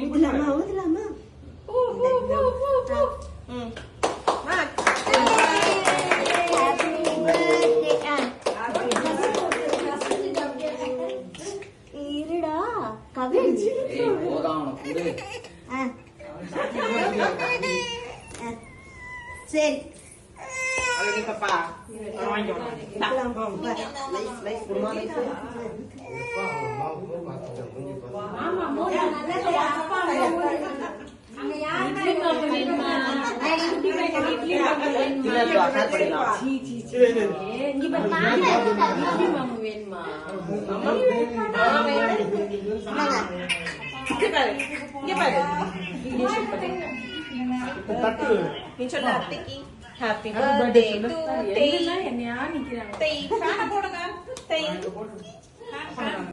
ஊதுலாமா இருடா கவின் சரி பாப்பா Happy birthday to Tay. Tay, fan போடுங்க. Tay.